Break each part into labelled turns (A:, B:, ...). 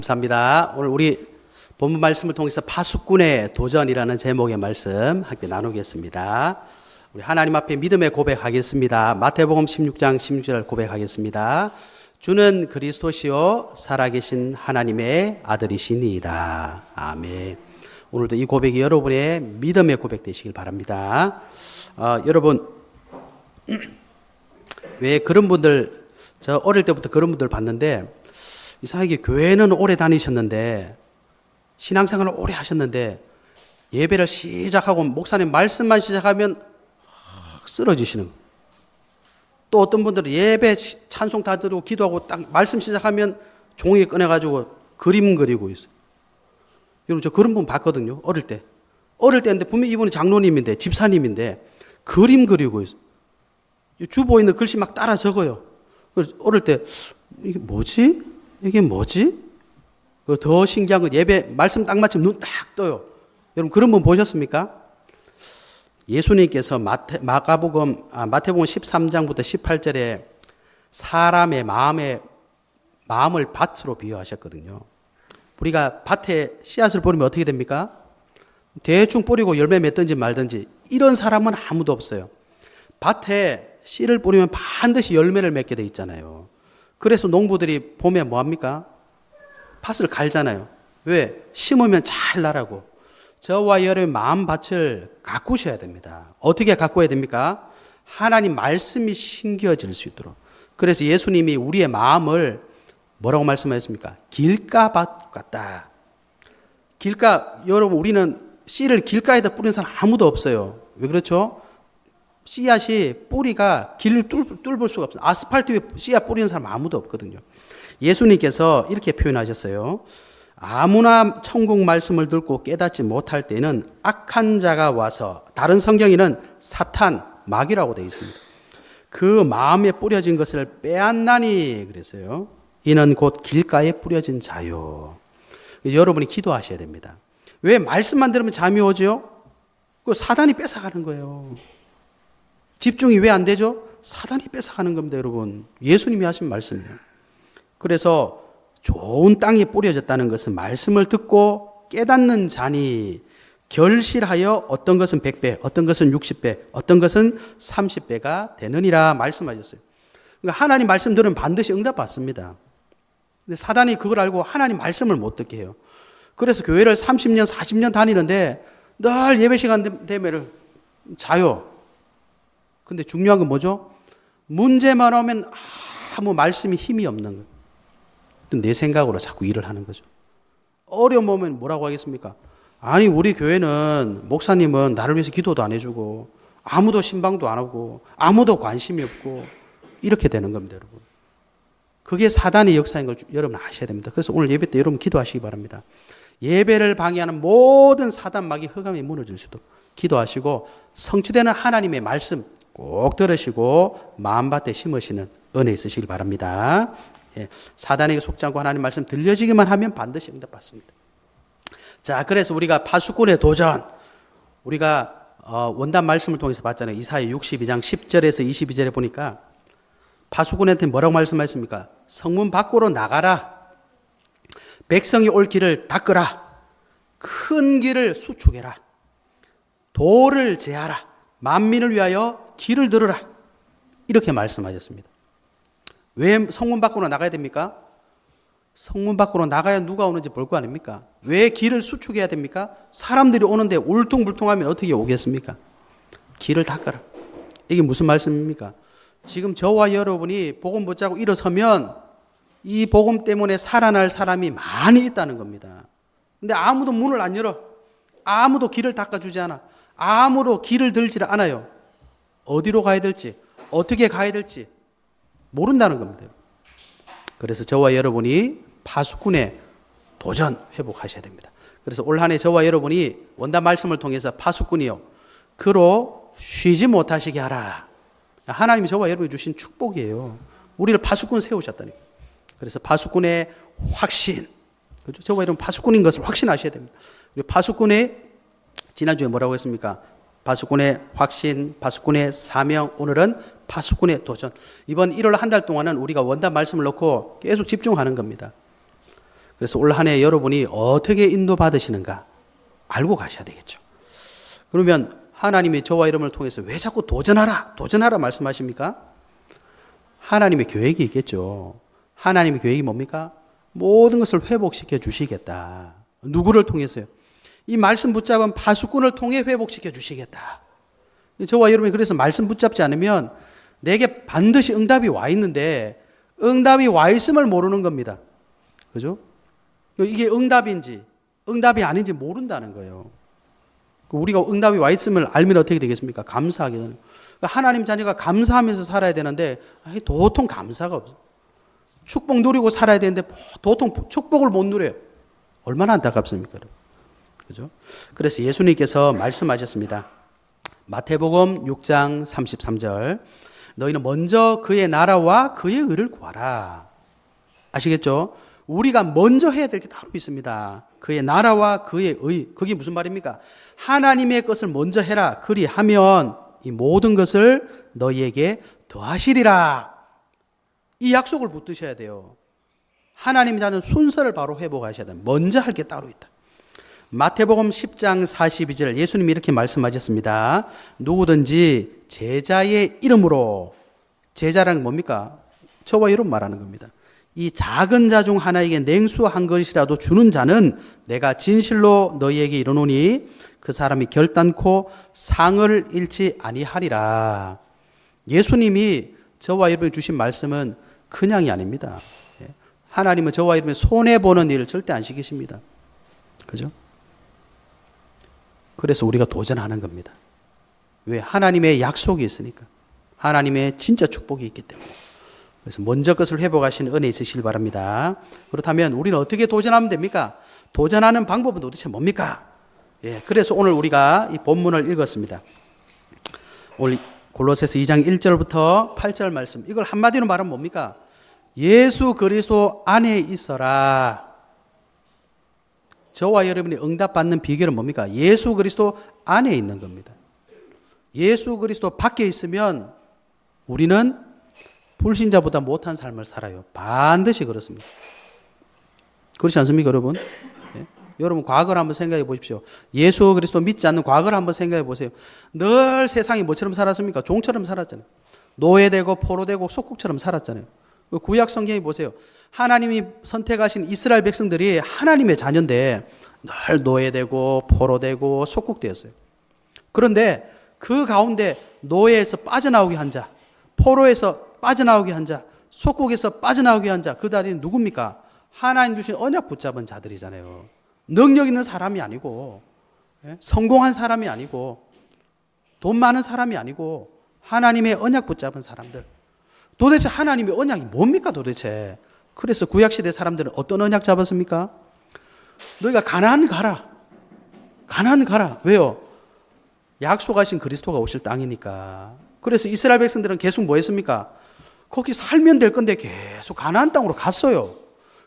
A: 감사합니다. 오늘 우리 본문 말씀을 통해서 파수꾼의 도전이라는 제목의 말씀 함께 나누겠습니다. 우리 하나님 앞에 믿음의 고백하겠습니다. 마태복음 16장 16절 고백하겠습니다. 주는 그리스도시요 살아계신 하나님의 아들이시니이다. 아멘. 오늘도 이 고백이 여러분의 믿음의 고백 되시길 바랍니다. 여러분, 왜 그런 분들, 저 어릴 때부터 그런 분들 봤는데, 이상하게 교회는 오래 다니셨는데, 신앙생활을 오래 하셨는데, 예배를 시작하고 목사님 말씀만 시작하면 쓰러지시는 거예요. 또 어떤 분들은 예배 찬송 다 들고 기도하고 딱 말씀 시작하면 종이 꺼내가지고 그림 그리고 있어요. 여러분, 저 그런 분 봤거든요. 어릴 때. 어릴 때인데 분명히 이분이 장로님인데, 집사님인데, 그림 그리고 있어요. 주보에 있는 글씨 막 따라 적어요. 그래서 어릴 때, 이게 뭐지? 이게 뭐지? 더 신기한 건 예배 말씀 딱 맞추면 눈 딱 떠요. 여러분 그런 분 보셨습니까? 예수님께서 마태복음 13장부터 18절에 사람의 마음을 밭으로 비유하셨거든요. 우리가 밭에 씨앗을 뿌리면 어떻게 됩니까? 대충 뿌리고 열매 맺든지 말든지 이런 사람은 아무도 없어요. 밭에 씨를 뿌리면 반드시 열매를 맺게 돼 있잖아요. 그래서 농부들이 봄에 뭐 합니까? 밭을 갈잖아요. 왜? 심으면 잘 나라고. 저와 여러분의 마음밭을 가꾸셔야 됩니다. 어떻게 가꿔야 됩니까? 하나님 말씀이 심겨질 수 있도록. 그래서 예수님이 우리의 마음을 뭐라고 말씀하셨습니까? 길가밭 같다. 여러분 우리는 씨를 길가에다 뿌리는 사람 아무도 없어요. 왜 그렇죠? 씨앗이 뿌리가 길을 뚫을 수가 없어요. 아스팔트 위에 씨앗 뿌리는 사람 아무도 없거든요. 예수님께서 이렇게 표현하셨어요. 아무나 천국 말씀을 듣고 깨닫지 못할 때는 악한 자가 와서, 다른 성경에는 사탄, 마귀라고 되어 있습니다. 그 마음에 뿌려진 것을 빼앗나니 그랬어요. 이는 곧 길가에 뿌려진 자요. 여러분이 기도하셔야 됩니다. 왜? 말씀만 들으면 잠이 오죠? 그 사단이 뺏어가는 거예요. 집중이 왜 안 되죠? 사단이 뺏어가는 겁니다, 여러분. 예수님이 하신 말씀이에요. 그래서 좋은 땅에 뿌려졌다는 것은 말씀을 듣고 깨닫는 자니 결실하여 어떤 것은 100배, 어떤 것은 60배, 어떤 것은 30배가 되느니라 말씀하셨어요. 그러니까 하나님 말씀 들으면 반드시 응답 받습니다. 근데 사단이 그걸 알고 하나님 말씀을 못 듣게 해요. 그래서 교회를 30년, 40년 다니는데 늘 예배 시간 되면 자요. 근데 중요한 건 뭐죠? 문제만 오면 아무 말씀이 힘이 없는 거예요. 내 생각으로 자꾸 일을 하는 거죠. 어려움 오면 뭐라고 하겠습니까? 아니 우리 교회는 목사님은 나를 위해서 기도도 안 해주고 아무도 신방도 안 하고 아무도 관심이 없고 이렇게 되는 겁니다, 여러분. 그게 사단의 역사인 걸 여러분 아셔야 됩니다. 그래서 오늘 예배 때 여러분 기도하시기 바랍니다. 예배를 방해하는 모든 사단 마귀 흑암이 무너질 수도 기도하시고 성취되는 하나님의 말씀 꼭 들으시고 마음밭에 심으시는 은혜 있으시길 바랍니다. 예, 사단에게 속지 않고 하나님 말씀 들려지기만 하면 반드시 응답받습니다. 자, 그래서 우리가 파수꾼의 도전, 우리가 원단 말씀을 통해서 봤잖아요. 이사야 62장 10절에서 22절에 보니까 파수꾼한테 뭐라고 말씀하셨습니까? 성문 밖으로 나가라. 백성이 올 길을 닦으라. 큰 길을 수축해라. 도를 제하라. 만민을 위하여 길을 들으라. 이렇게 말씀하셨습니다. 왜 성문 밖으로 나가야 됩니까? 성문 밖으로 나가야 누가 오는지 볼 거 아닙니까? 왜 길을 수축해야 됩니까? 사람들이 오는데 울퉁불퉁하면 어떻게 오겠습니까? 길을 닦아라. 이게 무슨 말씀입니까? 지금 저와 여러분이 복음 붙잡고 일어서면 이 복음 때문에 살아날 사람이 많이 있다는 겁니다. 근데 아무도 문을 안 열어. 아무도 길을 닦아주지 않아. 아무도 길을 들지를 않아요. 어디로 가야 될지, 어떻게 가야 될지 모른다는 겁니다. 그래서 저와 여러분이 파수꾼의 도전 회복하셔야 됩니다. 그래서 올 한 해 저와 여러분이 원단 말씀을 통해서 파수꾼이요, 그로 쉬지 못하시게 하라. 하나님이 저와 여러분이 주신 축복이에요. 우리를 파수꾼 세우셨다니. 그래서 파수꾼의 확신, 그렇죠? 저와 여러분 파수꾼인 것을 확신하셔야 됩니다. 그리고 파수꾼의, 지난주에 뭐라고 했습니까? 파수꾼의 확신, 파수꾼의 사명, 오늘은 파수꾼의 도전. 이번 1월 한 달 동안은 우리가 원단 말씀을 놓고 계속 집중하는 겁니다. 그래서 올 한 해 여러분이 어떻게 인도받으시는가 알고 가셔야 되겠죠. 그러면 하나님이 저와 여러분을 통해서 왜 자꾸 도전하라 말씀하십니까? 하나님의 계획이 있겠죠. 하나님의 계획이 뭡니까? 모든 것을 회복시켜 주시겠다. 누구를 통해서요? 이 말씀 붙잡은 파수꾼을 통해 회복시켜 주시겠다. 저와 여러분이 그래서 말씀 붙잡지 않으면 내게 반드시 응답이 와 있는데 응답이 와 있음을 모르는 겁니다. 그죠? 이게 응답인지 응답이 아닌지 모른다는 거예요. 우리가 응답이 와 있음을 알면 어떻게 되겠습니까? 감사하게 되는 거예요. 하나님 자녀가 감사하면서 살아야 되는데 도통 감사가 없어요. 축복 누리고 살아야 되는데 도통 축복을 못 누려요. 얼마나 안타깝습니까? 그죠? 그래서 예수님께서 말씀하셨습니다. 마태복음 6장 33절. 너희는 먼저 그의 나라와 그의 의를 구하라. 아시겠죠? 우리가 먼저 해야 될 게 따로 있습니다. 그의 나라와 그의 의. 그게 무슨 말입니까? 하나님의 것을 먼저 해라. 그리하면 이 모든 것을 너희에게 더하시리라. 이 약속을 붙드셔야 돼요. 하나님이 자는 순서를 바로 회복하셔야 돼요. 먼저 할 게 따로 있다. 마태복음 10장 42절 예수님이 이렇게 말씀하셨습니다. 누구든지 제자의 이름으로, 제자란 뭡니까? 저와 여러분 말하는 겁니다. 이 작은 자 중 하나에게 냉수 한 그릇이라도 주는 자는 내가 진실로 너희에게 이르노니 그 사람이 결단코 상을 잃지 아니하리라. 예수님이 저와 여러분이 주신 말씀은 그냥이 아닙니다. 하나님은 저와 여러분이 손해보는 일을 절대 안 시키십니다. 그죠? 그래서 우리가 도전하는 겁니다. 왜? 하나님의 약속이 있으니까. 하나님의 진짜 축복이 있기 때문에. 그래서 먼저 것을 회복하시는 은혜 있으시길 바랍니다. 그렇다면 우리는 어떻게 도전하면 됩니까? 도전하는 방법은 도대체 뭡니까? 그래서 오늘 우리가 이 본문을 읽었습니다. 오늘 골로새서 2장 1절부터 8절 말씀. 이걸 한마디로 말하면 뭡니까? 예수 그리스도 안에 있어라. 저와 여러분이 응답받는 비결은 뭡니까? 예수 그리스도 안에 있는 겁니다. 예수 그리스도 밖에 있으면 우리는 불신자보다 못한 삶을 살아요. 반드시 그렇습니다. 그렇지 않습니까, 여러분? 여러분 과거를 한번 생각해 보십시오. 예수 그리스도 믿지 않는 과거를 한번 생각해 보세요. 늘 세상이 뭐처럼 살았습니까? 종처럼 살았잖아요. 노예되고 포로되고 속국처럼 살았잖아요. 구약 성경에 보세요. 하나님이 선택하신 이스라엘 백성들이 하나님의 자녀인데 늘 노예되고 포로되고 속국되었어요. 그런데 그 가운데 노예에서 빠져나오게 한 자, 포로에서 빠져나오게 한 자, 속국에서 빠져나오게 한 자, 그 자리는 누굽니까? 하나님 주신 언약 붙잡은 자들이잖아요. 능력 있는 사람이 아니고 성공한 사람이 아니고 돈 많은 사람이 아니고 하나님의 언약 붙잡은 사람들. 도대체 하나님의 언약이 뭡니까 도대체? 그래서 구약시대 사람들은 어떤 언약 잡았습니까? 너희가 가나안 가라. 가나안 가라. 왜요? 약속하신 그리스도가 오실 땅이니까. 그래서 이스라엘 백성들은 계속 뭐 했습니까? 거기 살면 될 건데 계속 가나안 땅으로 갔어요.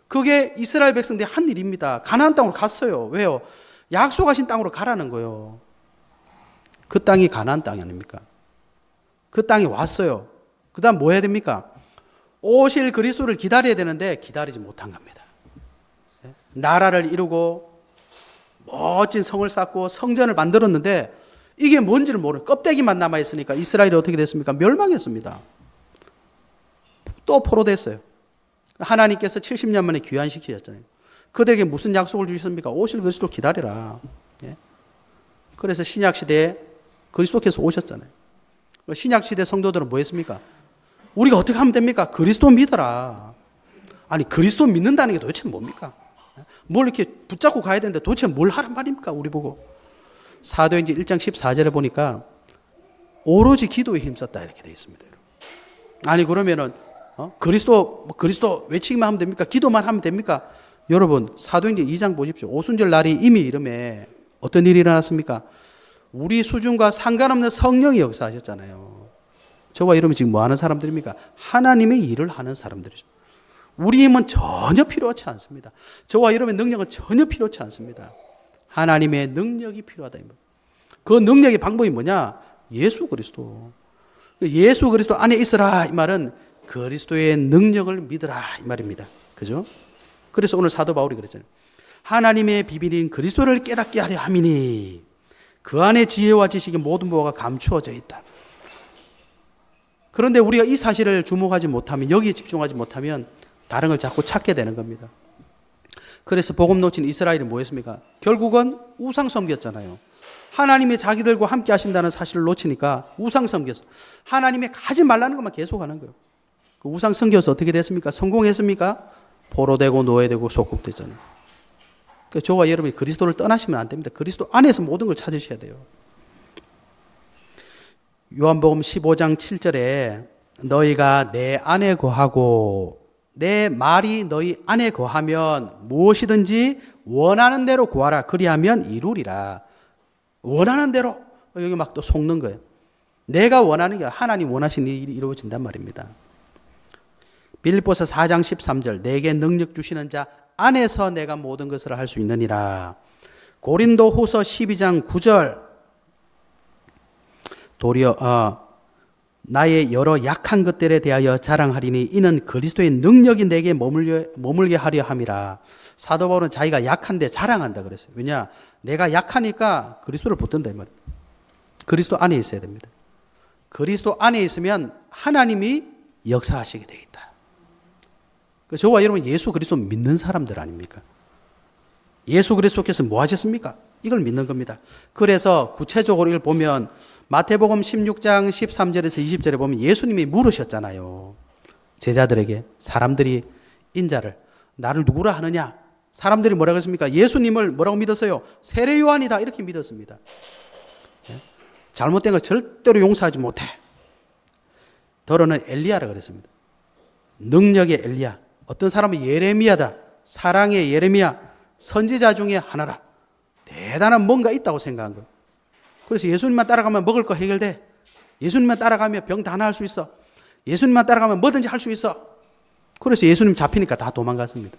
A: 그게 이스라엘 백성들이 한 일입니다. 가나안 땅으로 갔어요. 왜요? 약속하신 땅으로 가라는 거예요. 그 땅이 가나안 땅이 아닙니까? 그 땅에 왔어요. 그 다음 뭐 해야 됩니까? 오실 그리스도를 기다려야 되는데 기다리지 못한 겁니다. 나라를 이루고 멋진 성을 쌓고 성전을 만들었는데 이게 뭔지를 모르는 껍데기만 남아있으니까 이스라엘이 어떻게 됐습니까? 멸망했습니다. 또 포로됐어요. 하나님께서 70년 만에 귀환시키셨잖아요. 그들에게 무슨 약속을 주셨습니까? 오실 그리스도 기다리라. 그래서 신약시대에 그리스도께서 오셨잖아요. 신약시대 성도들은 뭐 했습니까? 우리가 어떻게 하면 됩니까? 그리스도 믿어라. 아니 그리스도 믿는다는 게 도대체 뭡니까? 뭘 이렇게 붙잡고 가야 되는데 도대체 뭘 하란 말입니까? 우리 보고. 사도행전 1장 14절에 보니까 오로지 기도에 힘썼다 이렇게 되어 있습니다. 아니 그러면은 그리스도 외치기만 하면 됩니까? 기도만 하면 됩니까? 여러분 사도행전 2장 보십시오. 오순절 날이 이미 이름에 어떤 일이 일어났습니까? 우리 수준과 상관없는 성령이 역사하셨잖아요. 저와 여러분 지금 뭐 하는 사람들입니까? 하나님의 일을 하는 사람들이죠. 우리 힘은 전혀 필요하지 않습니다. 저와 여러분의 능력은 전혀 필요하지 않습니다. 하나님의 능력이 필요하다. 그 능력의 방법이 뭐냐? 예수 그리스도. 예수 그리스도 안에 있어라 이 말은 그리스도의 능력을 믿으라 이 말입니다. 그죠? 그래서 오늘 사도 바울이 그랬잖아요. 하나님의 비밀인 그리스도를 깨닫게 하려 함이니 그 안에 지혜와 지식의 모든 보화가 감추어져 있다. 그런데 우리가 이 사실을 주목하지 못하면, 여기에 집중하지 못하면 다른 걸 자꾸 찾게 되는 겁니다. 그래서 복음 놓친 이스라엘이 뭐였습니까? 결국은 우상 섬겼잖아요. 하나님이 자기들과 함께 하신다는 사실을 놓치니까 우상 섬겼어. 하나님의 가지 말라는 것만 계속 하는 거예요. 그 우상 섬겨서 어떻게 됐습니까? 성공했습니까? 포로되고 노예되고 속국됐잖아요. 그러니까 저와 여러분이 그리스도를 떠나시면 안 됩니다. 그리스도 안에서 모든 걸 찾으셔야 돼요. 요한복음 15장 7절에 너희가 내 안에 거하고 내 말이 너희 안에 거하면 무엇이든지 원하는 대로 구하라. 그리하면 이루리라. 원하는 대로. 여기 막 또 속는 거예요. 내가 원하는 게 하나님 원하시는 일이 이루어진단 말입니다. 빌립보서 4장 13절 내게 능력 주시는 자 안에서 내가 모든 것을 할 수 있느니라. 고린도 후서 12장 9절 도리어 나의 여러 약한 것들에 대하여 자랑하리니 이는 그리스도의 능력이 내게 머물게 하려 함이라. 사도 바울은 자기가 약한데 자랑한다 그랬어요. 왜냐? 내가 약하니까 그리스도를 붙든다 이 말이에요. 그리스도 안에 있어야 됩니다. 그리스도 안에 있으면 하나님이 역사하시게 되어 있다. 저와 여러분 예수 그리스도 믿는 사람들 아닙니까? 예수 그리스도께서 뭐 하셨습니까? 이걸 믿는 겁니다. 그래서 구체적으로 이걸 보면 마태복음 16장 13절에서 20절에 보면 예수님이 물으셨잖아요. 제자들에게, 사람들이 인자를 나를 누구라 하느냐? 사람들이 뭐라고 했습니까? 예수님을 뭐라고 믿었어요? 세례 요한이다 이렇게 믿었습니다. 잘못된 거 절대로 용서하지 못해. 더러는 엘리야라 그랬습니다. 능력의 엘리야. 어떤 사람은 예레미야다. 사랑의 예레미야. 선지자 중에 하나라. 대단한 뭔가 있다고 생각한 거예요. 그래서 예수님만 따라가면 먹을 거 해결돼. 예수님만 따라가면 병 다 나을 수 있어. 예수님만 따라가면 뭐든지 할 수 있어. 그래서 예수님 잡히니까 다 도망갔습니다.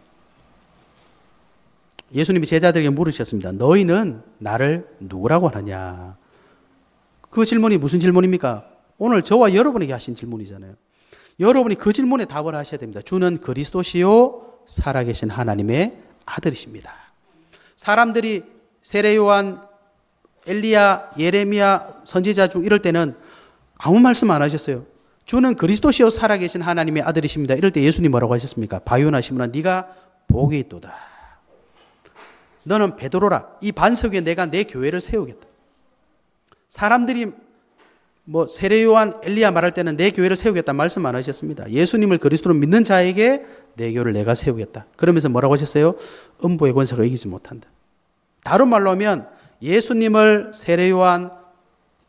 A: 예수님이 제자들에게 물으셨습니다. 너희는 나를 누구라고 하느냐? 그 질문이 무슨 질문입니까? 오늘 저와 여러분에게 하신 질문이잖아요. 여러분이 그 질문에 답을 하셔야 됩니다. 주는 그리스도시요 살아계신 하나님의 아들이십니다. 사람들이 세례 요한, 엘리야, 예레미야, 선지자 중 이럴 때는 아무 말씀 안 하셨어요. 주는 그리스도시요 살아계신 하나님의 아들이십니다. 이럴 때 예수님 뭐라고 하셨습니까? 바요나 시므나 네가 복이 있도다. 너는 베드로라. 이 반석 위에 내가 내 교회를 세우겠다. 사람들이 뭐 세례 요한, 엘리야 말할 때는 내 교회를 세우겠다 말씀 안 하셨습니다. 예수님을 그리스도로 믿는 자에게 내 교회를 내가 세우겠다. 그러면서 뭐라고 하셨어요? 음부의 권세가 이기지 못한다. 다른 말로 하면 예수님을 세례 요한,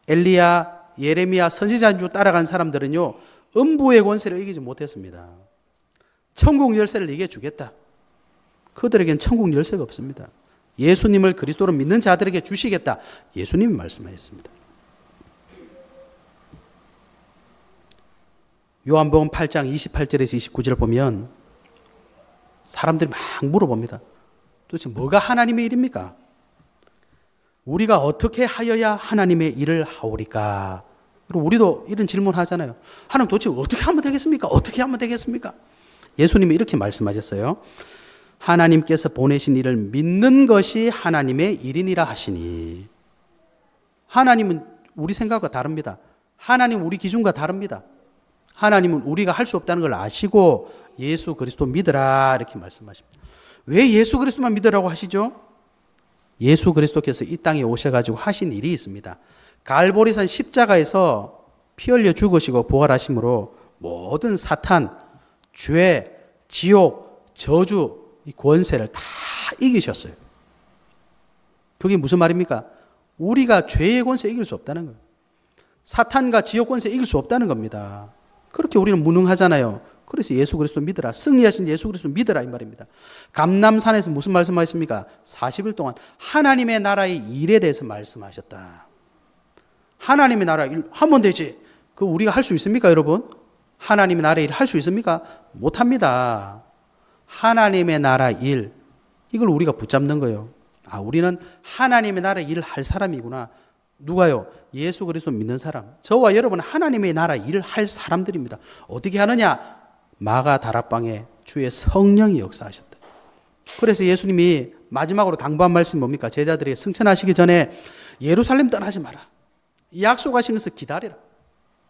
A: 엘리야, 예레미야, 선지자인 줄 따라간 사람들은요, 음부의 권세를 이기지 못했습니다. 천국 열쇠를 이겨 주겠다. 그들에겐 천국 열쇠가 없습니다. 예수님을 그리스도로 믿는 자들에게 주시겠다. 예수님이 말씀하셨습니다. 요한복음 8장 28절에서 29절을 보면 사람들이 막 물어봅니다. 도대체 뭐가 하나님의 일입니까? 우리가 어떻게 하여야 하나님의 일을 하오리까? 그리고 우리도 이런 질문 하잖아요. 하나님 도대체 어떻게 하면 되겠습니까? 어떻게 하면 되겠습니까? 예수님이 이렇게 말씀하셨어요. 하나님께서 보내신 일을 믿는 것이 하나님의 일이니라 하시니. 하나님은 우리 생각과 다릅니다. 하나님은 우리 기준과 다릅니다. 하나님은 우리가 할 수 없다는 걸 아시고 예수 그리스도 믿으라 이렇게 말씀하십니다. 왜 예수 그리스도만 믿으라고 하시죠? 예수 그리스도께서 이 땅에 오셔가지고 하신 일이 있습니다. 갈보리산 십자가에서 피 흘려 죽으시고 부활하심으로 모든 사탄, 죄, 지옥, 저주, 이 권세를 다 이기셨어요. 그게 무슨 말입니까? 우리가 죄의 권세 이길 수 없다는 거예요. 사탄과 지옥 권세 이길 수 없다는 겁니다. 그렇게 우리는 무능하잖아요. 그래서 예수 그리스도 믿으라. 승리하신 예수 그리스도 믿으라 이 말입니다. 감람산에서 무슨 말씀하셨습니까? 40일 동안 하나님의 나라의 일에 대해서 말씀하셨다. 하나님의 나라 일 하면 되지. 그 우리가 할 수 있습니까, 여러분? 하나님의 나라 일 할 수 있습니까? 못합니다. 하나님의 나라 일 이걸 우리가 붙잡는 거예요. 아, 우리는 하나님의 나라 일을 할 사람이구나. 누가요? 예수 그리스도 믿는 사람. 저와 여러분은 하나님의 나라 일을 할 사람들입니다. 어떻게 하느냐? 마가 다락방에 주의 성령이 역사하셨다. 그래서 예수님이 마지막으로 당부한 말씀이 뭡니까? 제자들이 승천하시기 전에 예루살렘 떠나지 마라. 약속하신 것을 기다리라.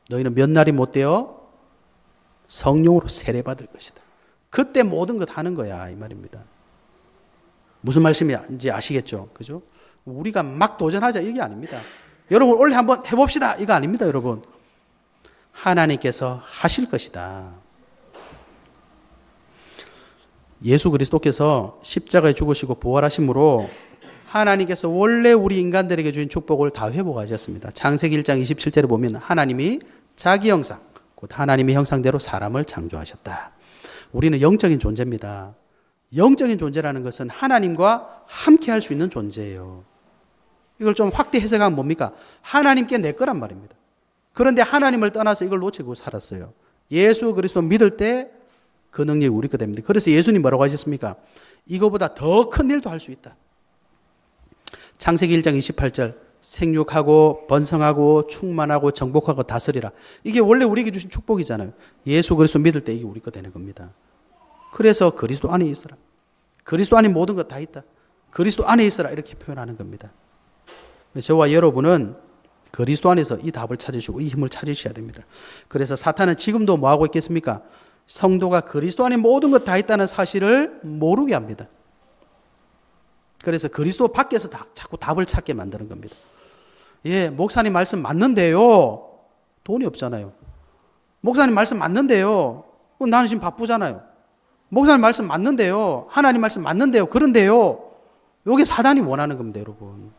A: 너희는 몇 날이 못 되어 성령으로 세례받을 것이다. 그때 모든 것 하는 거야, 이 말입니다. 무슨 말씀인지 아시겠죠? 그죠? 우리가 막 도전하자 이게 아닙니다. 여러분 원래 한번 해봅시다 이거 아닙니다. 여러분 하나님께서 하실 것이다. 예수 그리스도께서 십자가에 죽으시고 부활하심으로 하나님께서 원래 우리 인간들에게 주신 축복을 다 회복하셨습니다. 창세기 1장 27절에 보면 하나님이 자기 형상, 곧 하나님의 형상대로 사람을 창조하셨다. 우리는 영적인 존재입니다. 영적인 존재라는 것은 하나님과 함께 할 수 있는 존재예요. 이걸 좀 확대 해석하면 뭡니까? 하나님께 내 거란 말입니다. 그런데 하나님을 떠나서 이걸 놓치고 살았어요. 예수 그리스도 믿을 때 그 능력이 우리 거 됩니다. 그래서 예수님 뭐라고 하셨습니까? 이거보다 더 큰 일도 할 수 있다. 창세기 1장 28절 생육하고 번성하고 충만하고 정복하고 다스리라. 이게 원래 우리에게 주신 축복이잖아요. 예수 그리스도 믿을 때 이게 우리 거 되는 겁니다. 그래서 그리스도 안에 있어라. 그리스도 안에 모든 것 다 있다. 그리스도 안에 있어라 이렇게 표현하는 겁니다. 저와 여러분은 그리스도 안에서 이 답을 찾으시고 이 힘을 찾으셔야 됩니다. 그래서 사탄은 지금도 뭐하고 있겠습니까? 성도가 그리스도 안에 모든 것 다 있다는 사실을 모르게 합니다. 그래서 그리스도 밖에서 자꾸 답을 찾게 만드는 겁니다. 예, 목사님 말씀 맞는데요. 돈이 없잖아요. 목사님 말씀 맞는데요. 나는 지금 바쁘잖아요. 목사님 말씀 맞는데요. 하나님 말씀 맞는데요. 그런데요. 이게 사단이 원하는 겁니다, 여러분.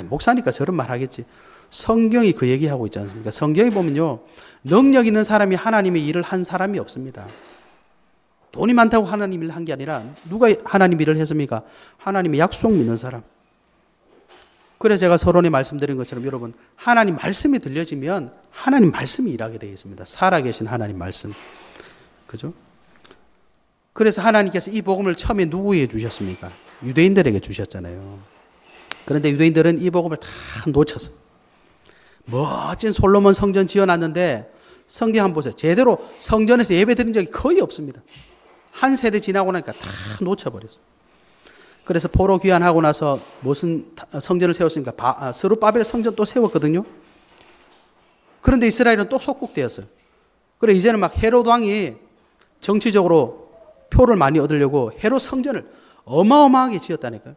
A: 목사니까 저런 말 하겠지. 성경이 그 얘기하고 있지 않습니까? 성경에 보면요. 능력 있는 사람이 하나님의 일을 한 사람이 없습니다. 돈이 많다고 하나님 일을 한 게 아니라 누가 하나님 일을 했습니까? 하나님의 약속 믿는 사람. 그래서 제가 서론에 말씀드린 것처럼 여러분 하나님 말씀이 들려지면 하나님 말씀이 일하게 되어 있습니다. 살아계신 하나님 말씀. 그죠? 그래서 하나님께서 이 복음을 처음에 누구에게 주셨습니까? 유대인들에게 주셨잖아요. 그런데 유대인들은 이 복음을 다 놓쳤어. 멋진 솔로몬 성전 지어놨는데 성경 한번 보세요. 제대로 성전에서 예배 드린 적이 거의 없습니다. 한 세대 지나고 나니까 다 놓쳐버렸어요. 그래서 포로 귀환하고 나서 무슨 성전을 세웠습니까? 스룹바벨 성전 또 세웠거든요. 그런데 이스라엘은 또 속국되었어요. 그래 이제는 막 헤롯 왕이 정치적으로 표를 많이 얻으려고 헤롯 성전을 어마어마하게 지었다니까요.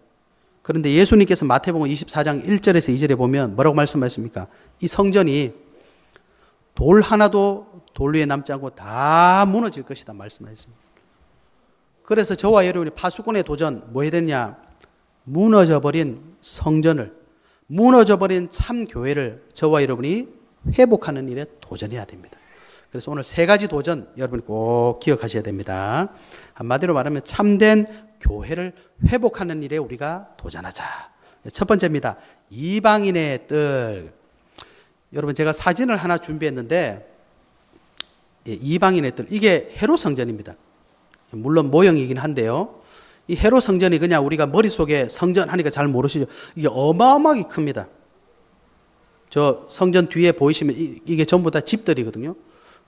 A: 그런데 예수님께서 마태복음 24장 1절에서 2절에 보면 뭐라고 말씀하십니까? 이 성전이 돌 하나도 돌 위에 남지 않고 다 무너질 것이다 말씀하셨습니다. 그래서 저와 여러분이 파수꾼의 도전 뭐 해야 되냐? 무너져버린 성전을, 무너져버린 참 교회를 저와 여러분이 회복하는 일에 도전해야 됩니다. 그래서 오늘 세 가지 도전 여러분이 꼭 기억하셔야 됩니다. 한마디로 말하면 참된 교회를 회복하는 일에 우리가 도전하자. 첫 번째입니다. 이방인의 뜰. 여러분 제가 사진을 하나 준비했는데 이방인의 뜰. 이게 헤롯 성전입니다. 물론 모형이긴 한데요. 이 헤롯 성전이 그냥 우리가 머릿속에 성전 하니까 잘 모르시죠. 이게 어마어마하게 큽니다. 저 성전 뒤에 보이시면 이게 전부 다 집들이거든요.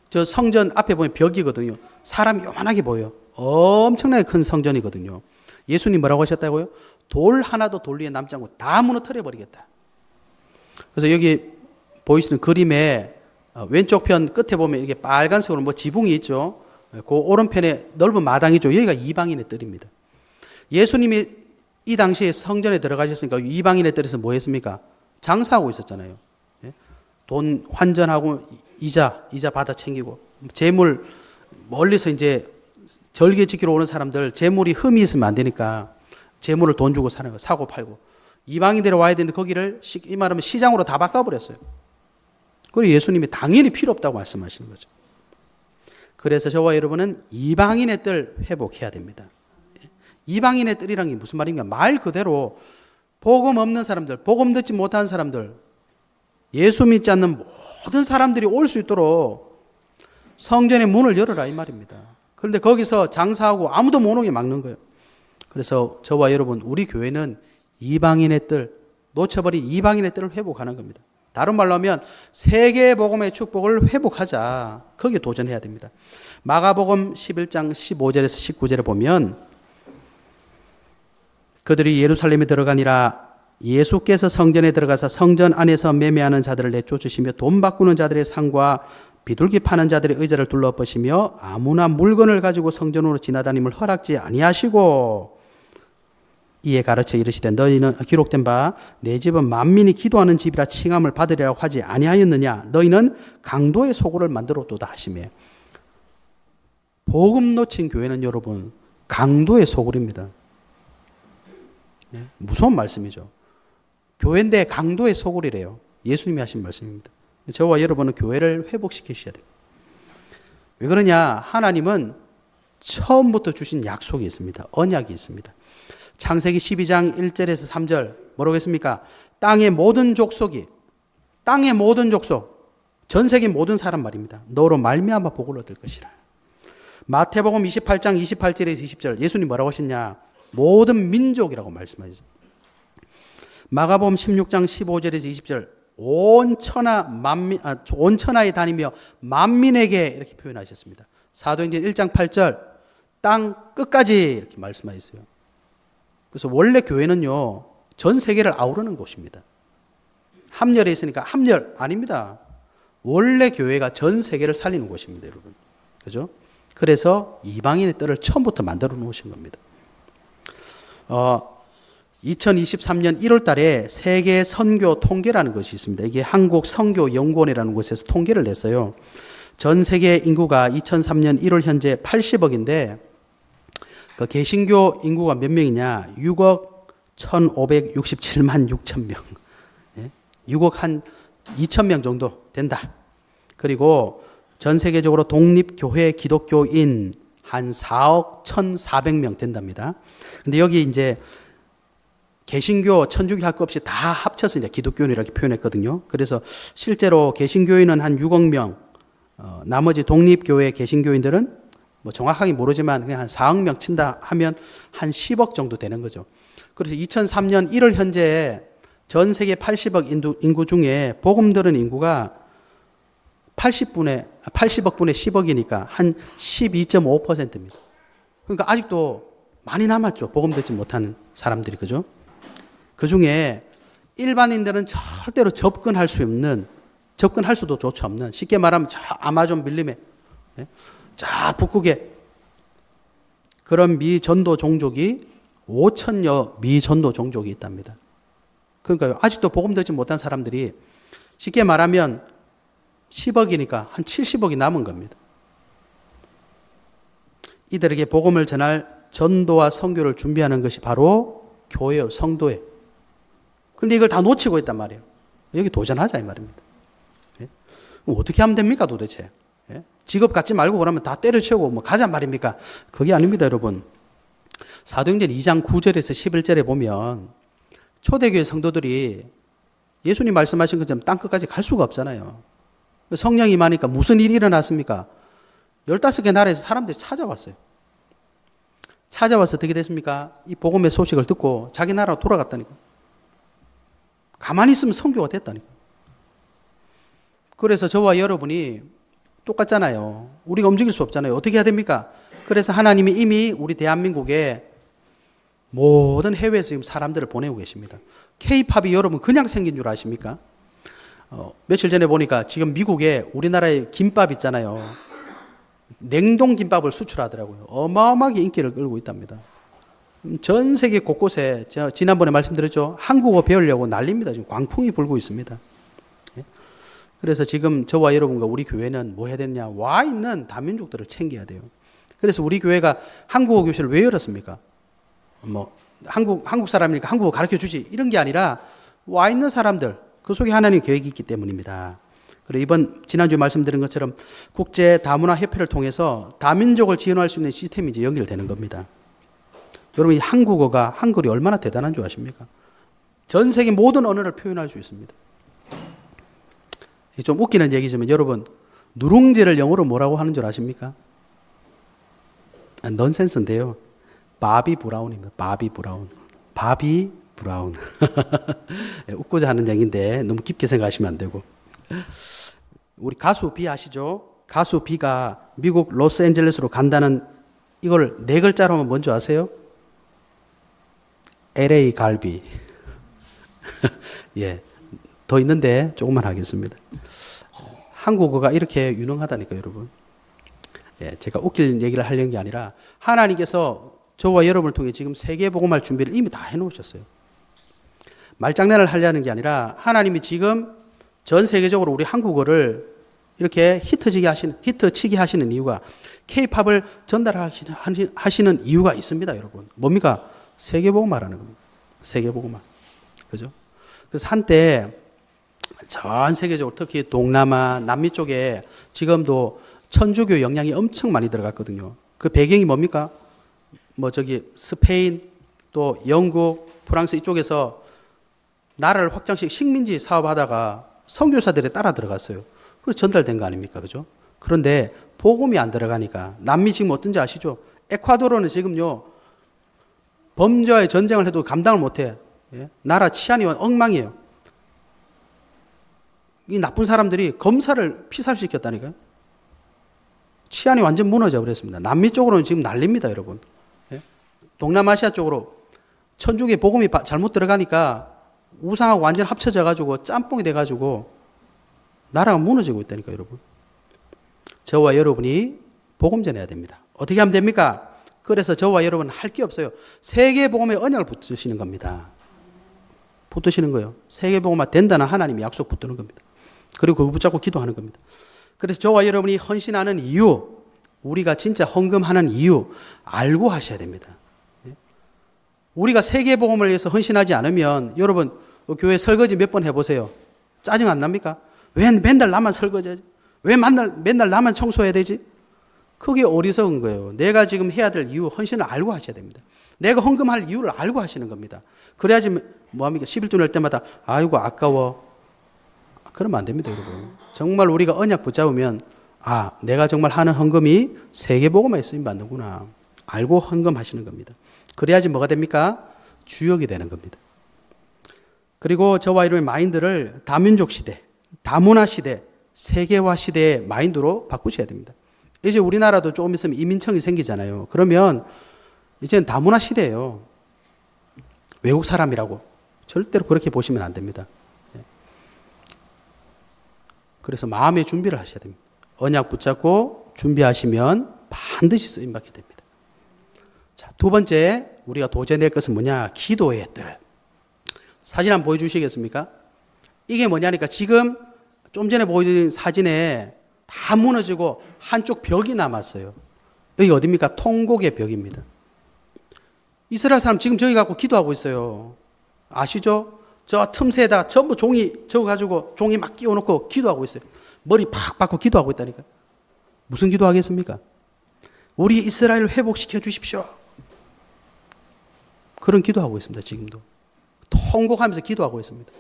A: 저 성전 앞에 보면 벽이거든요. 사람이 요만하게 보여요. 엄청나게 큰 성전이거든요. 예수님 뭐라고 하셨다고요? 돌 하나도 돌 위에 남지 않고 다 무너뜨려 버리겠다. 그래서 여기 보이시는 그림에 왼쪽 편 끝에 보면 이게 빨간색으로 뭐 지붕이 있죠. 그 오른편에 넓은 마당이죠. 여기가 이방인의 뜰입니다. 예수님이 이 당시에 성전에 들어가셨으니까 이방인의 뜰에서 뭐 했습니까? 장사하고 있었잖아요. 돈 환전하고 이자 받아 챙기고 재물 멀리서 이제 절개 지키러 오는 사람들 재물이 흠이 있으면 안 되니까 재물을 돈 주고 사는 거 사고 팔고 이방인들이 와야 되는데 거기를 이 말하면 시장으로 다 바꿔버렸어요. 그리고 예수님이 당연히 필요 없다고 말씀하시는 거죠. 그래서 저와 여러분은 이방인의 뜰 회복해야 됩니다. 이방인의 뜰이란 게 무슨 말인가? 말 그대로 복음 없는 사람들, 복음 듣지 못한 사람들, 예수 믿지 않는 모든 사람들이 올 수 있도록 성전의 문을 열어라 이 말입니다. 그런데 거기서 장사하고 아무도 못 오게 막는 거예요. 그래서 저와 여러분 우리 교회는 이방인의 뜰, 놓쳐버린 이방인의 뜰을 회복하는 겁니다. 다른 말로 하면 세계 복음의 축복을 회복하자. 거기에 도전해야 됩니다. 마가복음 11장 15절에서 19절에 보면 그들이 예루살렘에 들어가니라 예수께서 성전에 들어가서 성전 안에서 매매하는 자들을 내쫓으시며 돈 바꾸는 자들의 상과 비둘기 파는 자들의 의자를 둘러보시며 아무나 물건을 가지고 성전으로 지나다님을 허락지 아니하시고 이에 가르쳐 이르시되 너희는 기록된 바 내 집은 만민이 기도하는 집이라 칭함을 받으리라고 하지 아니하였느냐 너희는 강도의 소굴을 만들었도다 하시며 복음 놓친 교회는 여러분 강도의 소굴입니다. 네? 무서운 말씀이죠. 교회인데 강도의 소굴이래요. 예수님이 하신 말씀입니다. 저와 여러분은 교회를 회복시키셔야 돼요. 왜 그러냐? 하나님은 처음부터 주신 약속이 있습니다. 언약이 있습니다. 창세기 12장 1절에서 3절 뭐라고 했습니까? 땅의 모든 족속, 전 세계 모든 사람 말입니다. 너로 말미암아 복을 얻을 것이라. 마태복음 28장 28절에서 20절 예수님 뭐라고 하셨냐? 모든 민족이라고 말씀하셨습니다. 마가복음 16장 15절에서 20절 온 천하에 다니며 만민에게 이렇게 표현하셨습니다. 사도행전 1장 8절 땅 끝까지 이렇게 말씀하셨어요. 그래서 원래 교회는요 전 세계를 아우르는 곳입니다. 함열에 있으니까 함열 아닙니다. 원래 교회가 전 세계를 살리는 곳입니다, 여러분. 그죠? 그래서 이방인의 뜰을 처음부터 만들어 놓으신 겁니다. 2023년 1월 달에 세계 선교 통계라는 것이 있습니다. 이게 한국 선교연구원이라는 곳에서 통계를 냈어요. 전 세계 인구가 2003년 1월 현재 80억인데 그 개신교 인구가 몇 명이냐? 6억 1,567만 6천 명. 6억 한 2천 명 정도 된다. 그리고 전 세계적으로 독립교회 기독교인 한 4억 1,400명 된답니다. 근데 여기 이제 개신교, 천주교 할 것 없이 다 합쳐서 이제 기독교인이라고 표현했거든요. 그래서 실제로 개신교인은 한 6억 명, 나머지 독립교회 개신교인들은 뭐 정확하게 모르지만 그냥 한 4억 명 친다 하면 한 10억 정도 되는 거죠. 그래서 2003년 1월 현재 전 세계 80억 인구 중에 복음 들은 인구가 80억 분의 10억이니까 한 12.5%입니다. 그러니까 아직도 많이 남았죠. 복음 듣지 못하는 사람들이. 그죠? 그 중에 일반인들은 절대로 접근할 수도 조차 없는, 쉽게 말하면 저 아마존 밀림에, 저 북극에 그런 미전도 종족이 5천여 미전도 종족이 있답니다. 그러니까 아직도 복음 듣지 못한 사람들이 쉽게 말하면 10억이니까 한 70억이 남은 겁니다. 이들에게 복음을 전할 전도와 선교를 준비하는 것이 바로 교회요, 성도예요. 근데 이걸 다 놓치고 있단 말이에요. 여기 도전하자 이 말입니다. 예? 어떻게 하면 됩니까 도대체? 예? 직업 갖지 말고 그러면 다 때려치우고 뭐 가자 말입니까? 그게 아닙니다, 여러분. 사도행전 2장 9절에서 11절에 보면 초대교회 성도들이 예수님 말씀하신 것처럼 땅끝까지 갈 수가 없잖아요. 성령이 임하니까 무슨 일이 일어났습니까? 15개 나라에서 사람들이 찾아왔어요. 찾아와서 어떻게 됐습니까? 이 복음의 소식을 듣고 자기 나라로 돌아갔다니까. 가만히 있으면 선교가 됐다니까. 그래서 저와 여러분이 똑같잖아요. 우리가 움직일 수 없잖아요. 어떻게 해야 됩니까? 그래서 하나님이 이미 우리 대한민국에 모든 해외에서 지금 사람들을 보내고 계십니다. K-팝이 여러분 그냥 생긴 줄 아십니까? 며칠 전에 보니까 지금 미국에 우리나라의 김밥 있잖아요. 냉동 김밥을 수출하더라고요. 어마어마하게 인기를 끌고 있답니다. 전 세계 곳곳에 제가 지난번에 말씀드렸죠. 한국어 배우려고 난립니다. 지금 광풍이 불고 있습니다. 그래서 지금 저와 여러분과 우리 교회는 뭐 해야 되느냐? 와 있는 다민족들을 챙겨야 돼요. 그래서 우리 교회가 한국어 교실을 왜 열었습니까? 뭐 한국 사람이니까 한국어 가르쳐 주지 이런 게 아니라 와 있는 사람들 그 속에 하나님의 계획이 있기 때문입니다. 그리고 지난주에 말씀드린 것처럼 국제 다문화 협회를 통해서 다민족을 지원할 수 있는 시스템이 이제 연결되는 겁니다. 여러분 이 한글이 얼마나 대단한 줄 아십니까? 전 세계 모든 언어를 표현할 수 있습니다. 좀 웃기는 얘기지만 여러분 누룽지를 영어로 뭐라고 하는 줄 아십니까? 넌센스인데요. 바비 브라운입니다. 바비 브라운. 바비 브라운. 웃고자 하는 얘기인데 너무 깊게 생각하시면 안 되고. 우리 가수 비 아시죠? 가수 비가 미국 로스앤젤레스로 간다는 이걸 네 글자로 하면 뭔지 아세요? LA 갈비. 예. 더 있는데 조금만 하겠습니다. 한국어가 이렇게 유능하다니까요, 여러분. 예, 제가 웃길 얘기를 하려는 게 아니라 하나님께서 저와 여러분을 통해 지금 세계복음할 준비를 이미 다 해놓으셨어요. 말장난을 하려는 게 아니라 하나님이 지금 전 세계적으로 우리 한국어를 이렇게 히트치게 하시는 이유가 K-팝을 전달하시는 이유가 있습니다, 여러분. 뭡니까? 세계복음화라는 겁니다. 세계복음화. 그죠? 그래서 한때 전 세계적으로 특히 동남아, 남미 쪽에 지금도 천주교 영향이 엄청 많이 들어갔거든요. 그 배경이 뭡니까? 스페인, 또 영국, 프랑스 이쪽에서 나라를 확장시키고 식민지 사업하다가 선교사들이 따라 들어갔어요. 그래서 전달된 거 아닙니까? 그죠? 그런데 복음이 안 들어가니까 남미 지금 어떤지 아시죠? 에콰도르는 지금요, 범죄와의 전쟁을 해도 감당을 못 해. 예? 나라 치안이 엉망이에요. 이 나쁜 사람들이 검사를 피살시켰다니까요. 치안이 완전 무너져 버렸습니다. 남미 쪽으로는 지금 난립니다, 여러분. 예? 동남아시아 쪽으로 천주교의 복음이 잘못 들어가니까 우상하고 완전 합쳐져 가지고 짬뽕이 돼 가지고 나라가 무너지고 있다니까, 여러분. 저와 여러분이 복음 전해야 됩니다. 어떻게 하면 됩니까? 그래서 저와 여러분은 할 게 없어요. 세계복음의 언약을 붙드시는 겁니다. 붙드시는 거예요. 세계복음화 된다는 하나님의 약속 붙드는 겁니다. 그리고 그거 붙잡고 기도하는 겁니다. 그래서 저와 여러분이 헌신하는 이유, 우리가 진짜 헌금하는 이유 알고 하셔야 됩니다. 우리가 세계복음을 위해서 헌신하지 않으면 여러분 교회 설거지 몇 번 해보세요. 짜증 안 납니까? 왜 맨날 나만 설거지하지? 왜 맨날 나만 청소해야 되지? 그게 어리석은 거예요. 내가 지금 해야 될 이유, 헌신을 알고 하셔야 됩니다. 내가 헌금할 이유를 알고 하시는 겁니다. 그래야지 뭐합니까? 11조 낼 때마다 아이고 아까워. 그러면 안 됩니다, 여러분. 정말 우리가 언약 붙잡으면 내가 정말 하는 헌금이 세계복음에 쓰임 받는구나. 알고 헌금하시는 겁니다. 그래야지 뭐가 됩니까? 주역이 되는 겁니다. 그리고 저와 여러분의 마인드를 다민족 시대, 다문화 시대, 세계화 시대의 마인드로 바꾸셔야 됩니다. 이제 우리나라도 조금 있으면 이민청이 생기잖아요. 그러면 이제는 다문화 시대예요. 외국 사람이라고 절대로 그렇게 보시면 안 됩니다. 그래서 마음의 준비를 하셔야 됩니다. 언약 붙잡고 준비하시면 반드시 쓰임받게 됩니다. 자, 두 번째 우리가 도전해야 될 것은 뭐냐? 기도의 뜰. 사진 한번 보여주시겠습니까? 이게 뭐냐니까 지금 좀 전에 보여드린 사진에 다 무너지고 한쪽 벽이 남았어요. 여기 어디입니까? 통곡의 벽입니다. 이스라엘 사람 지금 저기 갖고 기도하고 있어요. 아시죠? 저 틈새에다 전부 종이 적어가지고 종이 막 끼워놓고 기도하고 있어요. 머리 팍 박고 기도하고 있다니까. 무슨 기도하겠습니까? 우리 이스라엘을 회복시켜 주십시오. 그런 기도하고 있습니다. 지금도. 통곡하면서 기도하고 있습니다.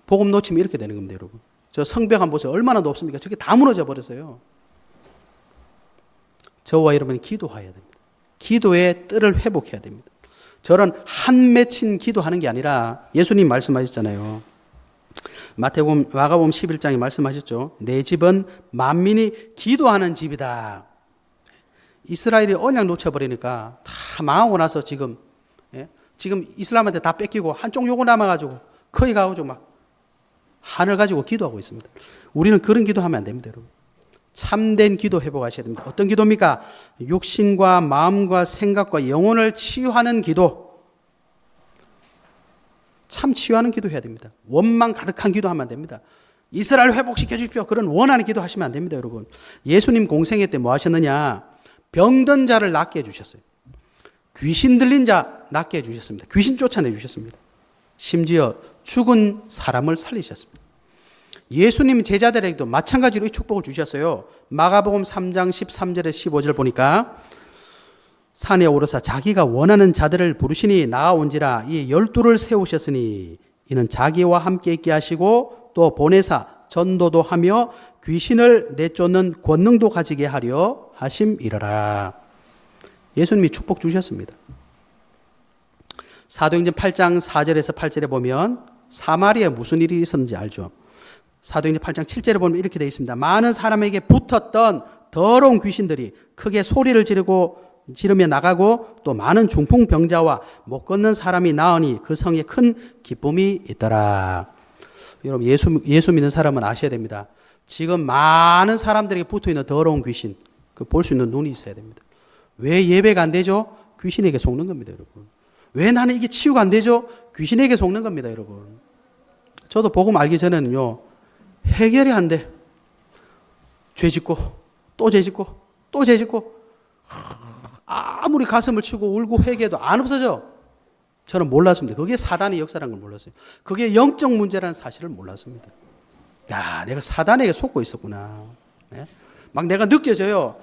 A: 복음 놓치면 이렇게 되는 겁니다, 여러분. 저 성벽 한번 보세요. 얼마나 높습니까? 저게 다 무너져 버렸어요. 저와 여러분이 기도해야 됩니다. 기도의 뜰을 회복해야 됩니다. 저런 한 맺힌 기도하는 게 아니라 예수님 말씀하셨잖아요. 마가복음 11장에 말씀하셨죠. 내 집은 만민이 기도하는 집이다. 이스라엘이 언약 놓쳐버리니까 다 망하고 나서 지금 이슬람한테 다 뺏기고 한쪽 요거 남아가지고 거기 가가지고 막 한을 가지고 기도하고 있습니다. 우리는 그런 기도하면 안 됩니다, 여러분. 참된 기도 회복하셔야 됩니다. 어떤 기도입니까? 육신과 마음과 생각과 영혼을 치유하는 기도. 참 치유하는 기도 해야 됩니다. 원망 가득한 기도하면 안 됩니다. 이스라엘 회복시켜 주십시오. 그런 원하는 기도 하시면 안 됩니다, 여러분. 예수님 공생애 때 뭐 하셨느냐? 병든 자를 낫게 해주셨어요. 귀신 들린 자 낫게 해주셨습니다. 귀신 쫓아내 주셨습니다. 심지어 죽은 사람을 살리셨습니다. 예수님 제자들에게도 마찬가지로 이 축복을 주셨어요. 마가복음 3장 13절에 15절 보니까 산에 오르사 자기가 원하는 자들을 부르시니 나아온지라 이 12를 세우셨으니 이는 자기와 함께 있게 하시고 또 보내사 전도도 하며 귀신을 내쫓는 권능도 가지게 하려 하심이러라. 예수님이 축복 주셨습니다. 사도행전 8장 4절에서 8절에 보면 사마리아에 무슨 일이 있었는지 알죠. 사도행전 8장 7절에 보면 이렇게 되어 있습니다. 많은 사람에게 붙었던 더러운 귀신들이 크게 소리를 지르며 나가고 또 많은 중풍병자와 못 걷는 사람이 나으니 그 성에 큰 기쁨이 있더라. 여러분 예수 믿는 사람은 아셔야 됩니다. 지금 많은 사람들에게 붙어있는 더러운 귀신, 그 볼 수 있는 눈이 있어야 됩니다. 왜 예배가 안 되죠? 귀신에게 속는 겁니다, 여러분. 왜 나는 이게 치유가 안 되죠? 귀신에게 속는 겁니다, 여러분. 저도 복음 알기 전에는요, 해결이 안 돼. 죄 짓고, 또 죄 짓고, 또 죄 짓고, 아무리 가슴을 치고 울고 회개해도 안 없어져. 저는 몰랐습니다. 그게 사단의 역사라는 걸 몰랐어요. 그게 영적 문제라는 사실을 몰랐습니다. 야, 내가 사단에게 속고 있었구나. 네? 막 내가 느껴져요.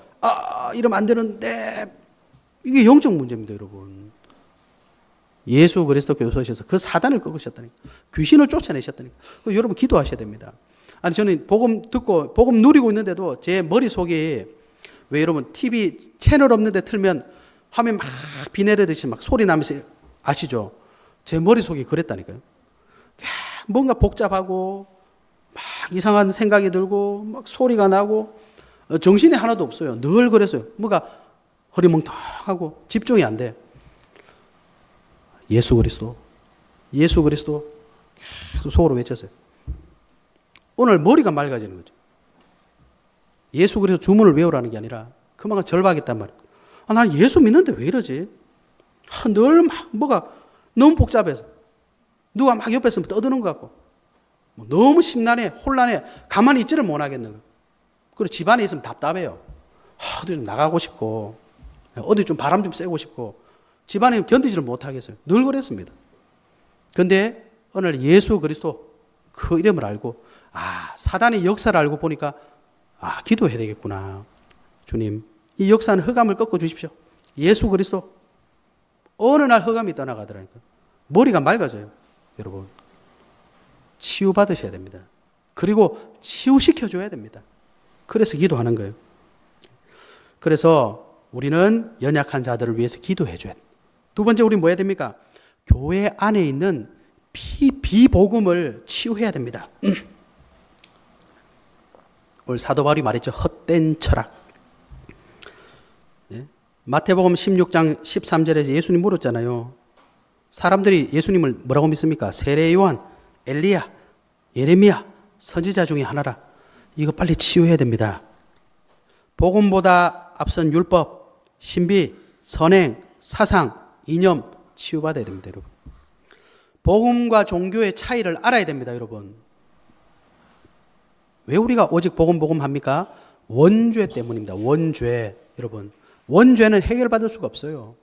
A: 이러면 안 되는데. 이게 영적 문제입니다, 여러분. 예수 그리스도께서 오셔서 그 사단을 꺾으셨다니까. 귀신을 쫓아내셨다니까. 여러분 기도하셔야 됩니다. 아니, 저는 복음 듣고, 복음 누리고 있는데도 제 머릿속에 왜 여러분 TV 채널 없는데 틀면 화면 막 비 내리듯이 막 소리 나면서 아시죠? 제 머릿속이 그랬다니까요. 뭔가 복잡하고 막 이상한 생각이 들고 막 소리가 나고 정신이 하나도 없어요. 늘 그랬어요. 뭔가 허리멍텅하고 집중이 안 돼. 예수 그리스도 계속 속으로 외쳤어요. 오늘 머리가 맑아지는 거죠. 예수 그리스도 주문을 외우라는 게 아니라 그만큼 절박했단 말이에요. 난 예수 믿는데 왜 이러지? 늘 막 뭐가 너무 복잡해서 누가 막 옆에서 떠드는 것 같고 너무 심란해, 혼란해, 가만히 있지를 못하겠는 거예요. 그리고 집안에 있으면 답답해요. 어디 좀 나가고 싶고 어디 좀 바람 좀 쐬고 싶고 집안에 견디지를 못하겠어요. 늘 그랬습니다. 그런데 오늘 예수 그리스도 그 이름을 알고 사단의 역사를 알고 보니까 기도해야 되겠구나. 주님, 이 역사는 흑암을 꺾어 주십시오. 예수 그리스도. 어느 날 흑암이 떠나가더라니까. 머리가 맑아져요. 여러분, 치유받으셔야 됩니다. 그리고 치유시켜줘야 됩니다. 그래서 기도하는 거예요. 그래서 우리는 연약한 자들을 위해서 기도해줘야 돼요. 두 번째, 우리 뭐 해야 됩니까? 교회 안에 있는 비복음을 치유해야 됩니다. 오늘 사도 바울이 말했죠. 헛된 철학. 네? 마태복음 16장 13절에서 예수님 물었잖아요. 사람들이 예수님을 뭐라고 믿습니까? 세례 요한, 엘리야, 예레미야, 선지자 중에 하나라. 이거 빨리 치유해야 됩니다. 복음보다 앞선 율법, 신비, 선행, 사상, 이념 치유받아야 됩니다, 여러분. 복음과 종교의 차이를 알아야 됩니다, 여러분. 왜 우리가 오직 복음 합니까? 원죄 때문입니다. 원죄. 여러분, 원죄는 해결받을 수가 없어요.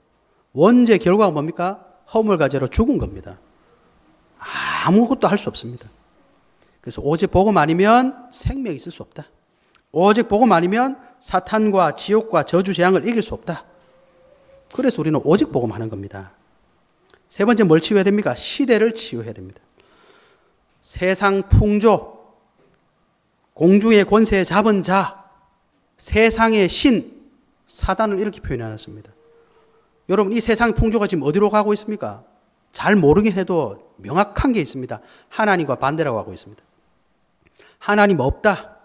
A: 원죄 결과가 뭡니까? 허물과제로 죽은 겁니다. 아무것도 할 수 없습니다. 그래서 오직 복음 아니면 생명이 있을 수 없다. 오직 복음 아니면 사탄과 지옥과 저주 재앙을 이길 수 없다. 그래서 우리는 오직 복음 하는 겁니다. 세 번째 뭘 치유해야 됩니까? 시대를 치유해야 됩니다. 세상 풍조, 공중의 권세 잡은 자, 세상의 신, 사단을 이렇게 표현해놨습니다. 여러분, 이 세상 풍조가 지금 어디로 가고 있습니까? 잘 모르긴 해도 명확한 게 있습니다. 하나님과 반대라고 하고 있습니다. 하나님 없다.